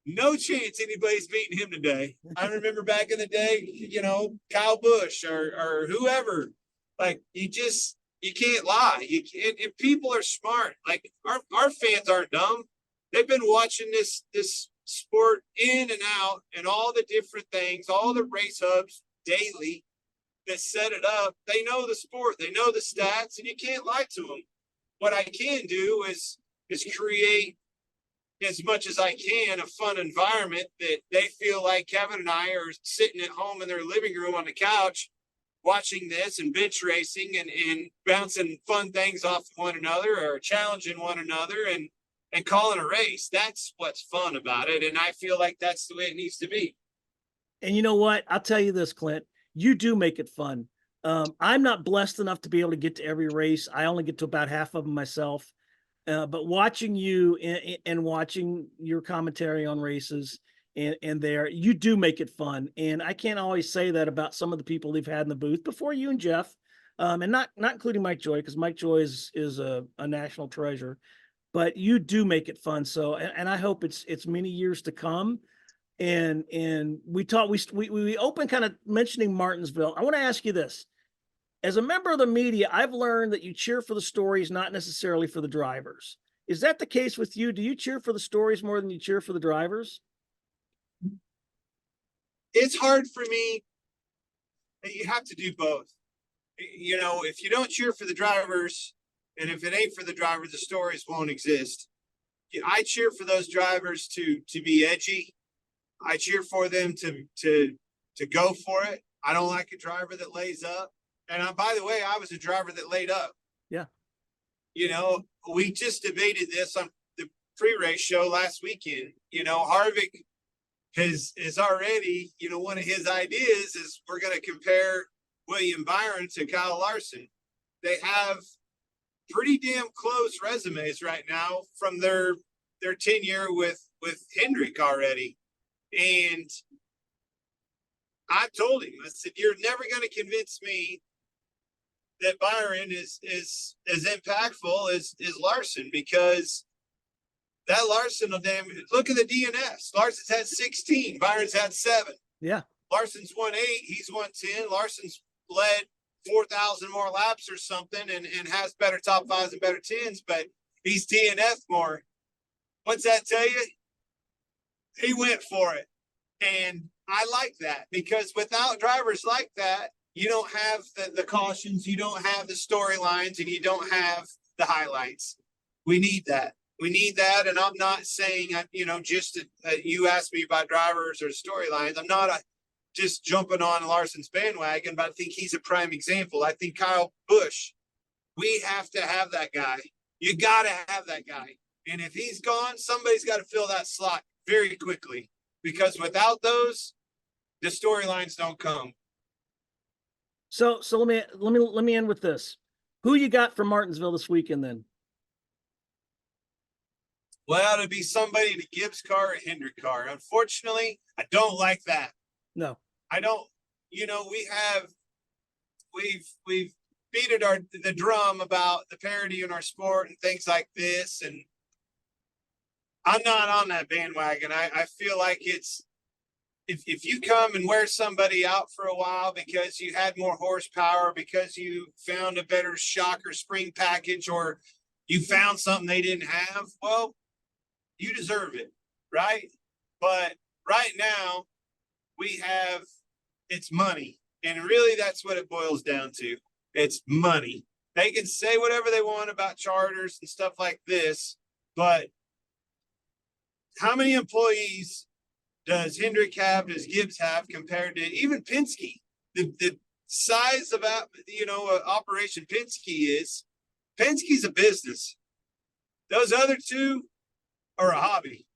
no chance anybody's beating him today. I remember back in the day, Kyle Busch or whoever, like you can't lie. You can't, and people are smart. Like our fans aren't dumb. They've been watching this sport in and out and all the different things, all the race hubs daily that set it up. They know the sport, they know the stats, and you can't lie to them. What I can do is create as much as I can a fun environment that they feel like Kevin and I are sitting at home in their living room on the couch watching this and bench racing and bouncing fun things off of one another or challenging one another and calling a race. That's what's fun about it. And I feel like that's the way it needs to be. And you know what? I'll tell you this, Clint, you do make it fun. I'm not blessed enough to be able to get to every race. I only get to about half of them myself. But watching you and watching your commentary on races and there, you do make it fun. And I can't always say that about some of the people we've had in the booth before you and Jeff, and not including Mike Joy, because Mike Joy is a national treasure. But you do make it fun. So, and I hope it's many years to come. And we open kind of mentioning Martinsville. I want to ask you this. As a member of the media, I've learned that you cheer for the stories, not necessarily for the drivers. Is that the case with you? Do you cheer for the stories more than you cheer for the drivers? It's hard for me. You have to do both. If you don't cheer for the drivers, and if it ain't for the drivers, the stories won't exist. I cheer for those drivers to be edgy. I cheer for them to go for it. I don't like a driver that lays up. And by the way, I was a driver that laid up. Yeah. We just debated this on the pre-race show last weekend. Harvick is already, one of his ideas is we're going to compare William Byron to Kyle Larson. They have pretty damn close resumes right now from their tenure with Hendrick already. And I told him, I said, you're never going to convince me that Byron is as impactful as Larson, because that Larson will look at the DNS. Larson's had 16, Byron's had 7. Yeah. Larson's won 8, he's won 10. Larson's led 4,000 more laps or something and has better top 5s and better 10s, but he's DNF more. What's that tell you? He went for it. And I like that, because without drivers like that, you don't have the cautions, you don't have the storylines, and you don't have the highlights. We need that. We need that. And I'm not saying, you asked me about drivers or storylines. I'm not just jumping on Larson's bandwagon, but I think he's a prime example. I think Kyle Busch, we have to have that guy. You got to have that guy. And if he's gone, somebody's got to fill that slot very quickly, because without those, the storylines don't come. So let me end with this. Who you got for Martinsville this weekend then? Well, it'd be somebody in a Gibbs car or Hendrick car. Unfortunately, I don't like that. No. I don't. We've beaten the drum about the parity in our sport and things like this, and I'm not on that bandwagon. I feel like it's if you come and wear somebody out for a while because you had more horsepower, because you found a better shock or spring package, or you found something they didn't have, well, you deserve it, right? But right now it's money. And really that's what it boils down to. It's money. They can say whatever they want about charters and stuff like this, but how many employees does Hendrick have, does Gibbs have compared to even Penske? The size of, Operation Penske is, Penske's a business. Those other two are a hobby.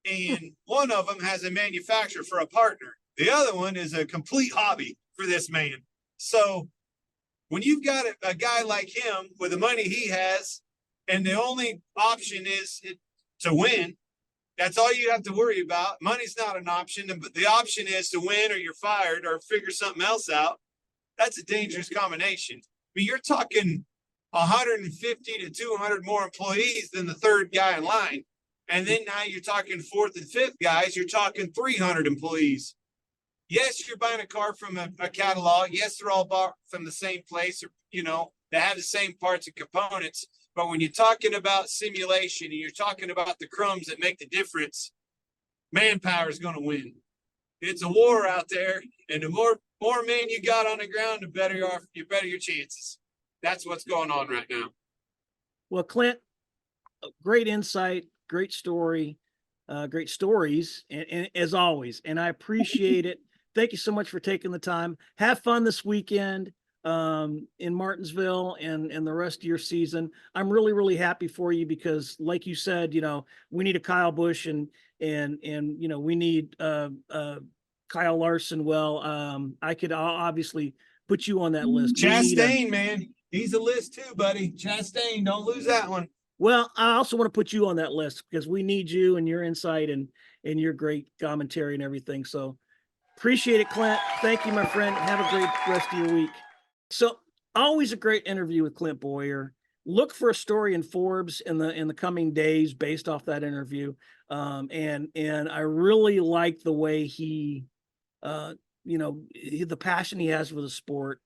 And one of them has a manufacturer for a partner. The other one is a complete hobby for this man. So when you've got a guy like him with the money he has, and the only option is to win, that's all you have to worry about. Money's not an option, but the option is to win or you're fired or figure something else out. That's a dangerous combination. I mean, you're talking 150 to 200 more employees than the third guy in line. And then now you're talking fourth and fifth guys, you're talking 300 employees. Yes, you're buying a car from a catalog. Yes, they're all bought from the same place, or, they have the same parts and components. But when you're talking about simulation and you're talking about the crumbs that make the difference, manpower is going to win. It's a war out there, and the more men you got on the ground, the better your chances. That's what's going on right now. Well, Clint, great insight, great story, great stories, and as always, and I appreciate it. Thank you so much for taking the time. Have fun this weekend in Martinsville and the rest of your season. I'm really, really happy for you because, like you said, we need a Kyle Busch and we need Kyle Larson. Well, I'll obviously put you on that list. Chastain, man. He's a list too, buddy. Chastain, don't lose that one. Well, I also want to put you on that list because we need you and your insight and your great commentary and everything. So appreciate it, Clint. Thank you, my friend. Have a great rest of your week. So always a great interview with Clint Bowyer. Look for a story in Forbes in the coming days based off that interview. And I really like the way he, the passion he has for the sport.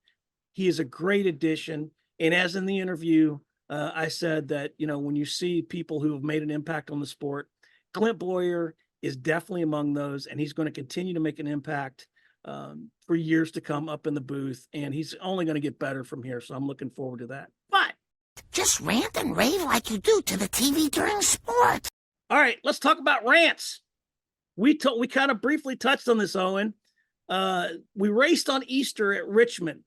He is a great addition. And as in the interview, I said that, when you see people who have made an impact on the sport, Clint Bowyer is definitely among those, and he's going to continue to make an impact for years to come up in the booth, and he's only going to get better from here. So I'm looking forward to that. But just rant and rave like you do to the TV during sport. All right, let's talk about rants. We kind of briefly touched on this, Owen. We raced on Easter at Richmond.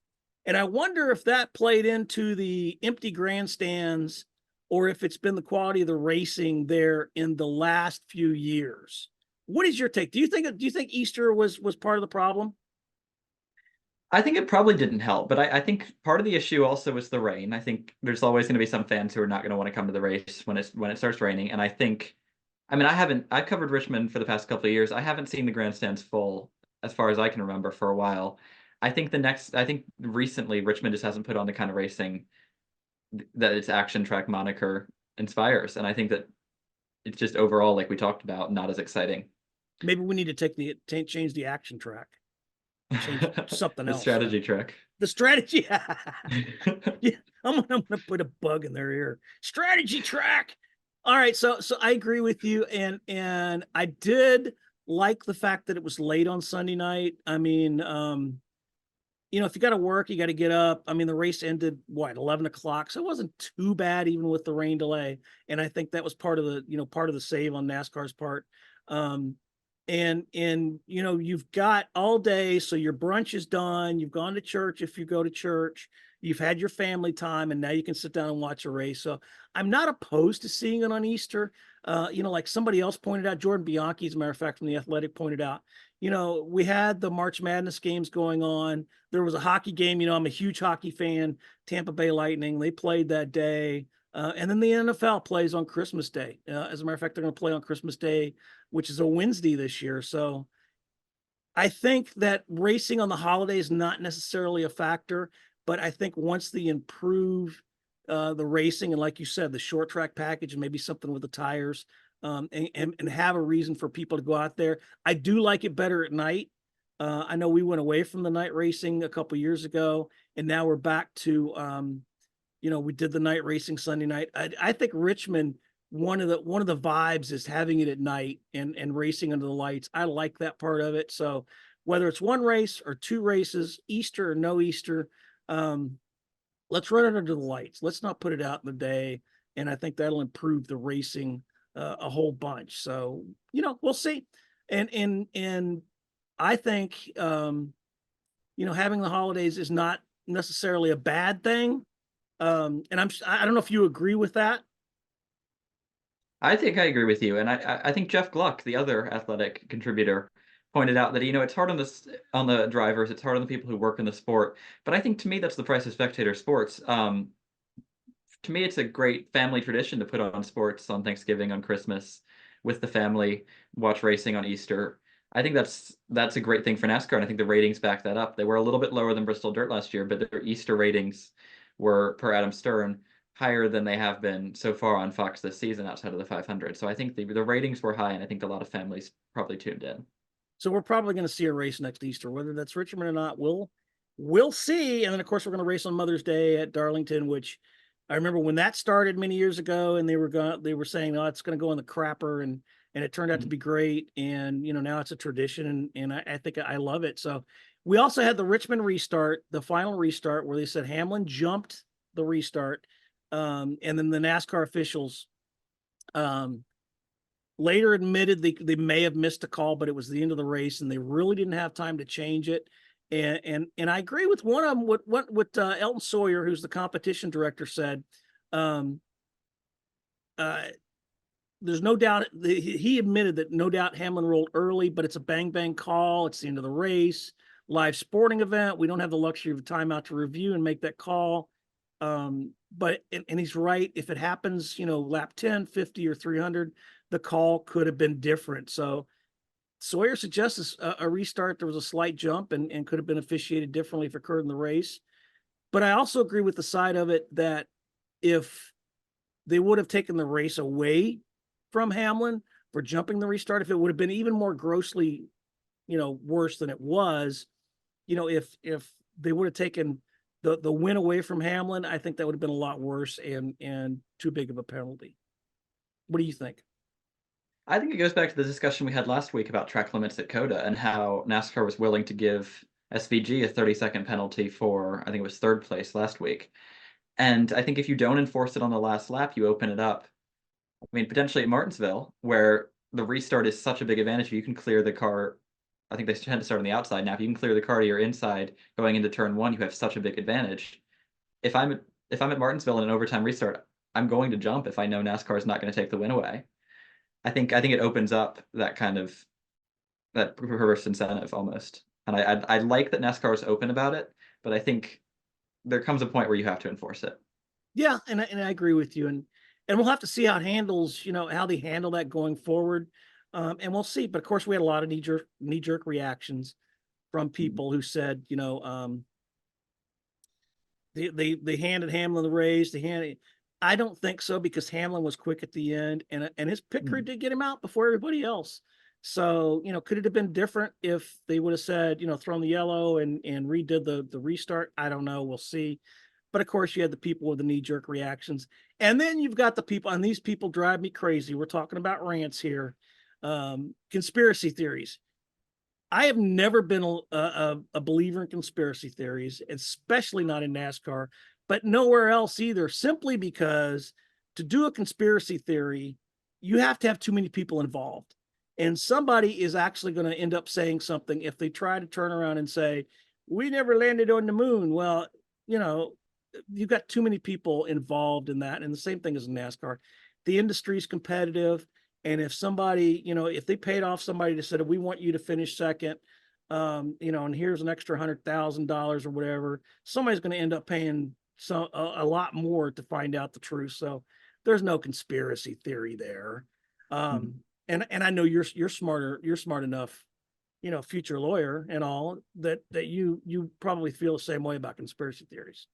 And I wonder if that played into the empty grandstands or if it's been the quality of the racing there in the last few years. What is your take? Do you think Easter was part of the problem? I think it probably didn't help, but I think part of the issue also was the rain. I think there's always going to be some fans who are not going to want to come to the race when it starts raining. And I've covered Richmond for the past couple of years. I haven't seen the grandstands full as far as I can remember for a while. I think recently Richmond just hasn't put on the kind of racing that its action track moniker inspires. And I think that it's just overall, like we talked about, not as exciting. Maybe we need to change the action track. Change something else. The strategy track. The strategy. Yeah, I'm gonna put a bug in their ear. Strategy track. All right. So I agree with you. And I did like the fact that it was late on Sunday night. I mean, if you got to work, you got to get up. I mean, the race ended 11 o'clock. So it wasn't too bad, even with the rain delay. And I think that was part of the save on NASCAR's part. And you've got all day. So your brunch is done. You've gone to church. If you go to church, you've had your family time, and now you can sit down and watch a race. So I'm not opposed to seeing it on Easter. Like somebody else pointed out, Jordan Bianchi, as a matter of fact, from The Athletic, pointed out, we had the March Madness games going on. There was a hockey game. I'm a huge hockey fan. Tampa Bay Lightning, they played that day. And then the NFL plays on Christmas Day. As a matter of fact, they're going to play on Christmas Day, which is a Wednesday this year. So I think that racing on the holiday is not necessarily a factor, but I think once they improve the racing, and like you said, the short track package and maybe something with the tires, and have a reason for people to go out there. I do like it better at night. I know we went away from the night racing a couple years ago, and now we're back to, we did the night racing Sunday night. I think Richmond, one of the vibes is having it at night and racing under the lights. I like that part of it. So whether it's one race or two races, Easter or no Easter, let's run it under the lights. Let's not put it out in the day. And I think that'll improve the racing a whole bunch. So, we'll see. And I think, having the holidays is not necessarily a bad thing. And I don't know if you agree with that. I think I agree with you, and I think Jeff Gluck, the other athletic contributor, pointed out that it's hard on the drivers, it's hard on the people who work in the sport. But I think to me that's the price of spectator sports. To me, it's a great family tradition to put on sports on Thanksgiving, on Christmas, with the family, watch racing on Easter. I think that's a great thing for NASCAR, and I think the ratings back that up. They were a little bit lower than Bristol Dirt last year, but their Easter ratings were, per Adam Stern, higher than they have been so far on Fox this season outside of the 500. So I think the ratings were high, and I think a lot of families probably tuned in. So we're probably going to see a race next Easter, whether that's Richmond or not. We'll see. And then of course we're going to race on Mother's Day at Darlington, which I remember when that started many years ago, and they were saying, oh, it's going to go in the crapper, and it turned out to be great. And now it's a tradition, and I think I love it. So we also had the Richmond restart, the final restart, where they said Hamlin jumped the restart. And then the NASCAR officials later admitted they may have missed a call, but it was the end of the race, and they really didn't have time to change it. And I agree with one of them. What Elton Sawyer, who's the competition director, said. There's no doubt he admitted that no doubt Hamlin rolled early, but it's a bang bang call. It's the end of the race, live sporting event. We don't have the luxury of timeout to review and make that call. But he's right. If it happens, lap 10, 50 or 300, the call could have been different. So Sawyer suggests a restart. There was a slight jump and could have been officiated differently if it occurred in the race. But I also agree with the side of it that if they would have taken the race away from Hamlin for jumping the restart, if it would have been even more grossly, worse than it was, if they would have taken the win away from Hamlin, I think that would have been a lot worse and too big of a penalty. What do you think? I think it goes back to the discussion we had last week about track limits at COTA and how NASCAR was willing to give SVG a 30-second penalty for, I think it was third place last week. And I think if you don't enforce it on the last lap, you open it up. I mean, potentially at Martinsville, where the restart is such a big advantage, you can clear the car. I think they tend to start on the outside now. If you can clear the car to your inside going into turn one, you have such a big advantage. If I'm at Martinsville in an overtime restart, I'm going to jump if I know NASCAR is not going to take the win away. I think it opens up that kind of that perverse incentive almost. And I like that NASCAR is open about it, but I think there comes a point where you have to enforce it. Yeah, and I agree with you, and we'll have to see how it handles, how they handle that going forward, and we'll see. But of course, we had a lot of knee jerk reactions from people who said, they handed Hamlin the race. I don't think so, because Hamlin was quick at the end, and his pit crew did get him out before everybody else. So, could it have been different if they would have said, thrown the yellow and redid the restart? I don't know. We'll see. But of course, you had the people with the knee-jerk reactions. And then you've got the people, and these people drive me crazy. We're talking about rants here. Conspiracy theories. I have never been a believer in conspiracy theories, especially not in NASCAR, but nowhere else either, simply because to do a conspiracy theory, you have to have too many people involved. And somebody is actually going to end up saying something if they try to turn around and say, we never landed on the moon. Well, you've got too many people involved in that. And the same thing as in NASCAR. The industry is competitive. And if somebody, if they paid off somebody that said, we want you to finish second, and here's an extra $100,000 or whatever, somebody's going to end up paying a lot more to find out the truth. So there's no conspiracy theory there. And I know you're smart enough, future lawyer and all, that you probably feel the same way about conspiracy theories.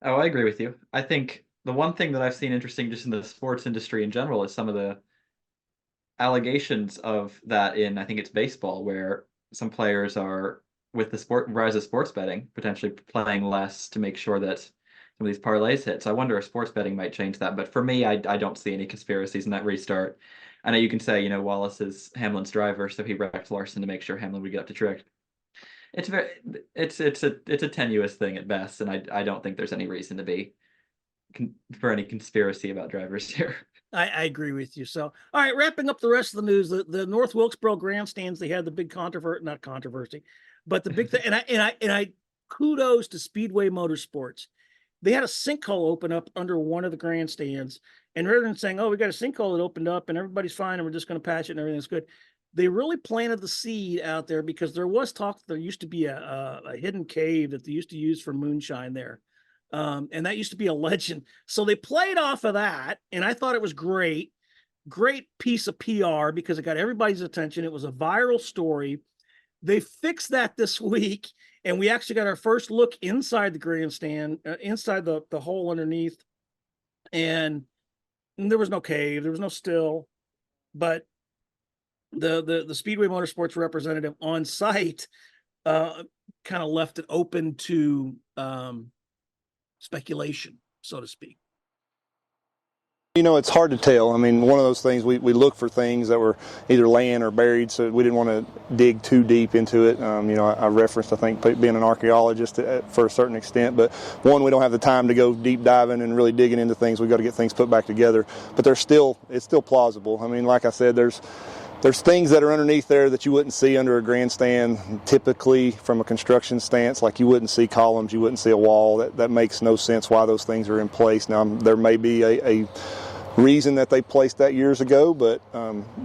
Oh, I agree with you. I think the one thing that I've seen interesting just in the sports industry in general is some of the allegations of that in, I think it's baseball, where some players are with the rise of sports betting, potentially playing less to make sure that some of these parlays hit. So I wonder if sports betting might change that. But for me, I don't see any conspiracies in that restart. I know you can say, Wallace is Hamlin's driver, so he wrecked Larson to make sure Hamlin would get up to trick. It's very, it's a tenuous thing at best, and I don't think there's any reason to be for any conspiracy about drivers here. I agree with you. So, all right, wrapping up the rest of the news, the North Wilkesboro grandstands, they had the big not controversy, but the big thing, and I kudos to Speedway Motorsports. They had a sinkhole open up under one of the grandstands, and rather than saying, "Oh, we got a sinkhole that opened up and everybody's fine and we're just going to patch it and everything's good," they really planted the seed out there, because there was talk that there used to be a hidden cave that they used to use for moonshine there. And that used to be a legend. So they played off of that, and I thought it was great piece of PR, because it got everybody's attention. It was a viral story. They fixed that this week, and we actually got our first look inside the grandstand, inside the hole underneath, and there was no cave, there was no still, but the Speedway Motorsports representative on site kind of left it open to speculation, so to speak. It's hard to tell. I mean, one of those things, we look for things that were either laying or buried, so we didn't want to dig too deep into it. I referenced, I think, being an archaeologist for a certain extent, but one, we don't have the time to go deep diving and really digging into things. We've got to get things put back together. But it's still plausible. I mean, like I said, there's things that are underneath there that you wouldn't see under a grandstand typically from a construction stance. Like, you wouldn't see columns, you wouldn't see a wall. That makes no sense why those things are in place. Now, there may be a reason that they placed that years ago, but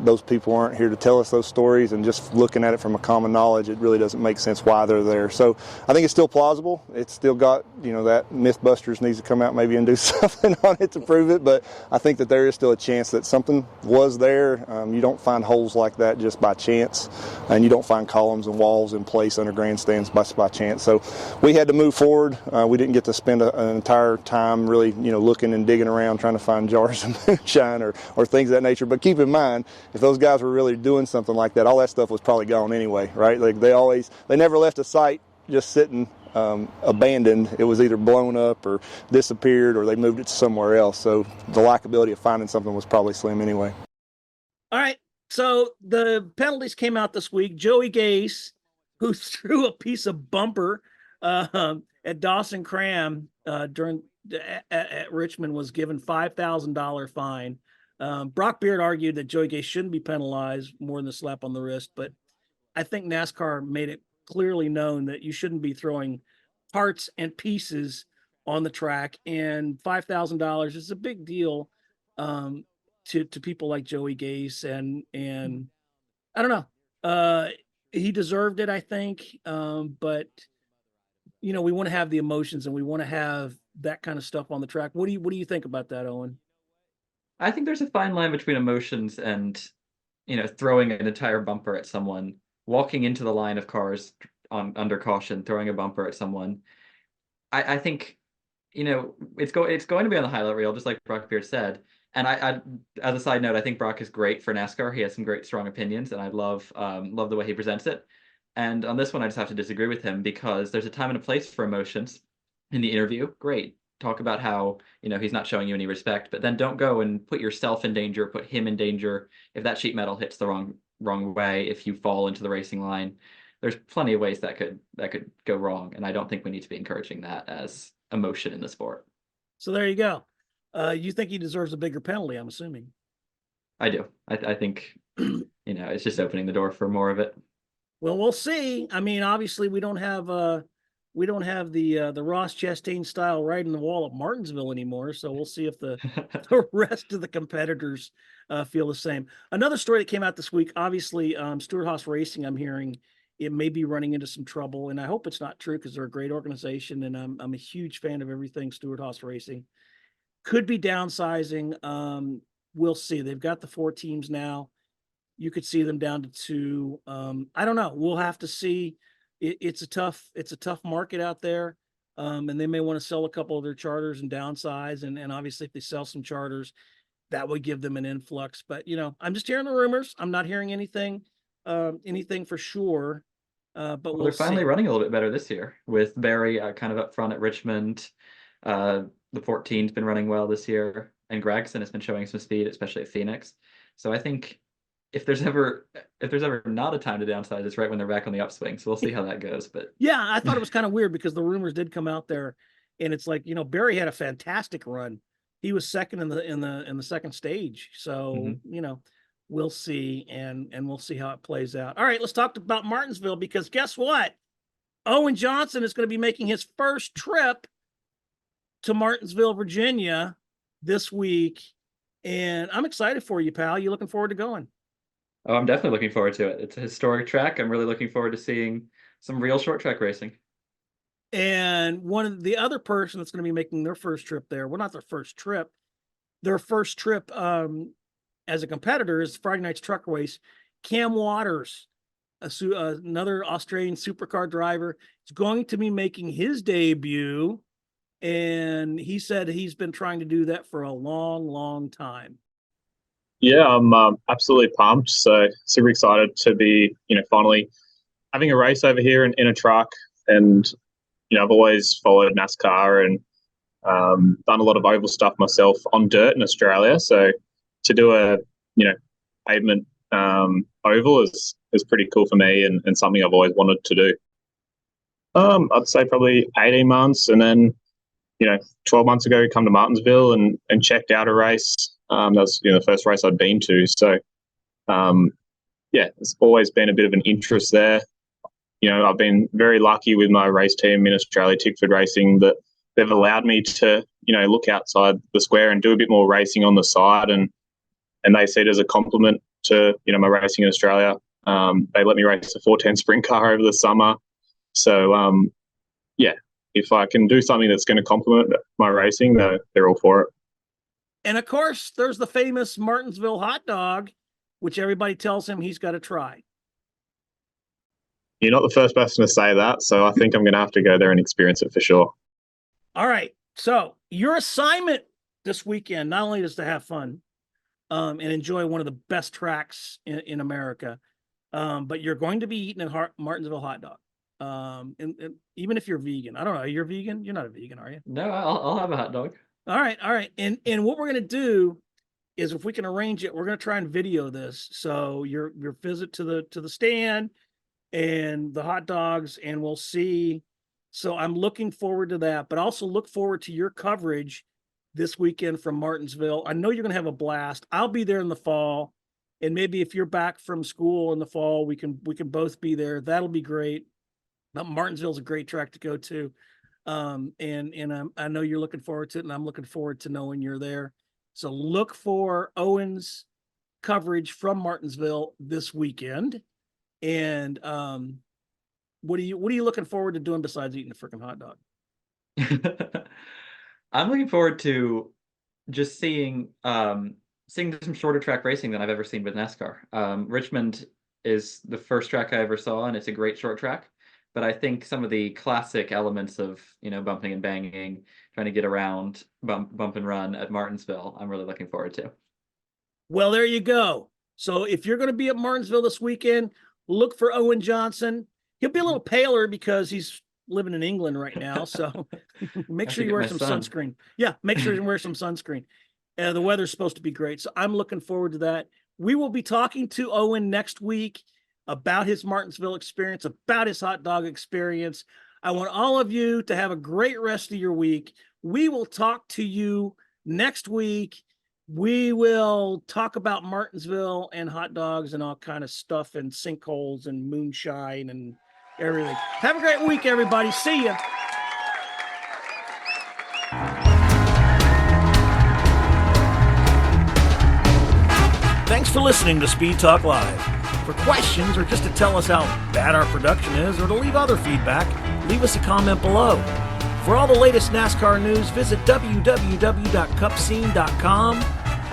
those people aren't here to tell us those stories, and just looking at it from a common knowledge, it really doesn't make sense why they're there. So I think it's still plausible. It's still got, that Mythbusters needs to come out maybe and do something on it to prove it, but I think that there is still a chance that something was there. You don't find holes like that just by chance, and you don't find columns and walls in place under grandstands by chance. So we had to move forward. We didn't get to spend an entire time really, looking and digging around trying to find jars of moonshine or things of that nature. But keep in mind, if those guys were really doing something like that, all that stuff was probably gone anyway, right? Like, they never left a site just sitting abandoned. It was either blown up or disappeared, or they moved it somewhere else. So the likability of finding something was probably slim anyway. All right. So the penalties came out this week. Joey Gase, who threw a piece of bumper at Dawson Cram at Richmond, was given $5,000 fine. Brock Beard argued that Joey Gase shouldn't be penalized more than a slap on the wrist, but I think NASCAR made it clearly known that you shouldn't be throwing parts and pieces on the track, and $5,000 is a big deal to people like Joey Gase, and I don't know. He deserved it, I think, but we want to have the emotions, and we want to have that kind of stuff on the track. What do you think about that, Owen? I think there's a fine line between emotions and, throwing an entire bumper at someone, walking into the line of cars under caution, throwing a bumper at someone. I think, it's going to be on the highlight reel, just like Brock Beard said. And I as a side note, I think Brock is great for NASCAR. He has some great, strong opinions, and I love the way he presents it. And on this one, I just have to disagree with him, because there's a time and a place for emotions. In the interview, great. Talk about how, he's not showing you any respect, but then don't go and put yourself in danger, put him in danger. If that sheet metal hits the wrong way, if you fall into the racing line, there's plenty of ways that could go wrong. And I don't think we need to be encouraging that as emotion in the sport. So there you go. You think he deserves a bigger penalty, I'm assuming. I do. I think, it's just opening the door for more of it. Well, we'll see. I mean, obviously we don't have the Ross Chastain style right in the wall at Martinsville anymore. So we'll see if the rest of the competitors feel the same. Another story that came out this week, obviously, Stewart-Haas Racing, I'm hearing it may be running into some trouble, and I hope it's not true, because they're a great organization, and I'm a huge fan of everything Stewart-Haas Racing. Could be downsizing. We'll see. They've got the 4 teams now. You could see them down to 2. I don't know. We'll have to see. It's a tough market out there. And they may want to sell a couple of their charters and downsize. And obviously, if they sell some charters, that would give them an influx. But I'm just hearing the rumors. I'm not hearing anything for sure. But Well, we'll they're finally see. running a little bit better this year with Barry kind of up front at Richmond. The 14's been running well this year, and Gregson has been showing some speed, especially at Phoenix. So I think if there's ever not a time to downsize, it's right when they're back on the upswing. So we'll see how that goes. But Yeah, I thought it was kind of weird because the rumors did come out there, and it's like Barry had a fantastic run. He was second in the second stage. So we'll see, and we'll see how it plays out. All right, let's talk about Martinsville, because guess what? Owen Johnson is going to be making his first trip to Martinsville, Virginia this week. And I'm excited for you, pal. You looking forward to going? Oh, I'm definitely looking forward to it. It's a historic track. I'm really looking forward to seeing some real short track racing. And one of the other person that's going to be making their first trip there, well, not their first trip as a competitor is Friday night's truck race. Cam Waters, another Australian supercar driver, is going to be making his debut. And he said he's been trying to do that for a long, long time. Yeah, I'm absolutely pumped. So super excited to be, finally having a race over here in a truck. And, I've always followed NASCAR and done a lot of oval stuff myself on dirt in Australia. So to do a, pavement oval is pretty cool for me and something I've always wanted to do. I'd say probably 18 months. And then, 12 months ago, come to Martinsville and checked out a race. That was the first race I'd been to. So, it's always been a bit of an interest there. I've been very lucky with my race team in Australia, Tickford Racing, that they've allowed me to, look outside the square and do a bit more racing on the side. And they see it as a compliment to, my racing in Australia. They let me race a 410 sprint car over the summer. So, if I can do something that's going to complement my racing, they're all for it. And of course, there's the famous Martinsville hot dog, which everybody tells him he's got to try. You're not the first person to say that, so I think I'm going to have to go there and experience it for sure. All right. So your assignment this weekend not only is to have fun and enjoy one of the best tracks in America, but you're going to be eating a Martinsville hot dog. And even if you're vegan, I don't know, you're vegan? You're not a vegan, are you? No, I'll have a hot dog. All right. And what we're gonna do is, if we can arrange it, we're gonna try and video this. So your visit to the stand and the hot dogs, and we'll see. So I'm looking forward to that, but also look forward to your coverage this weekend from Martinsville. I know you're gonna have a blast. I'll be there in the fall, and maybe if you're back from school in the fall, we can both be there. That'll be great. Martinsville's a great track to go to. And I know you're looking forward to it, and I'm looking forward to knowing you're there. So look for Owen's coverage from Martinsville this weekend. And what are you looking forward to doing besides eating a freaking hot dog? I'm looking forward to just seeing some shorter track racing than I've ever seen with NASCAR. Richmond is the first track I ever saw, and it's a great short track. But I think some of the classic elements of, bumping and banging, trying to get around, bump and run at Martinsville, I'm really looking forward to. Well, there you go. So if you're going to be at Martinsville this weekend, look for Owen Johnson. He'll be a little paler because he's living in England right now. So make sure you wear some sunscreen. Yeah, make sure you wear some sunscreen. The weather's supposed to be great. So I'm looking forward to that. We will be talking to Owen next week about his Martinsville experience, about his hot dog experience. I want all of you to have a great rest of your week. We will talk to you next week. We will talk about Martinsville and hot dogs and all kind of stuff, and sinkholes and moonshine and everything. Have a great week, everybody. See ya. Thanks for listening to Speed Talk Live. For questions, or just to tell us how bad our production is, or to leave other feedback, leave us a comment below. For all the latest NASCAR news, visit www.cupscene.com.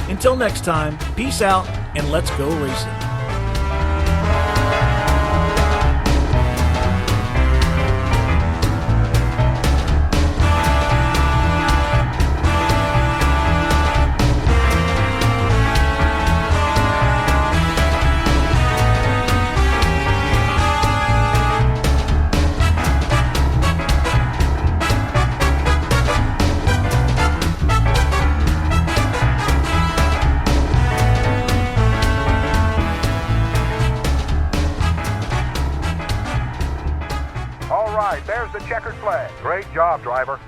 Until next time, peace out, and let's go racing. right. There's the checkered flag. Great job, driver.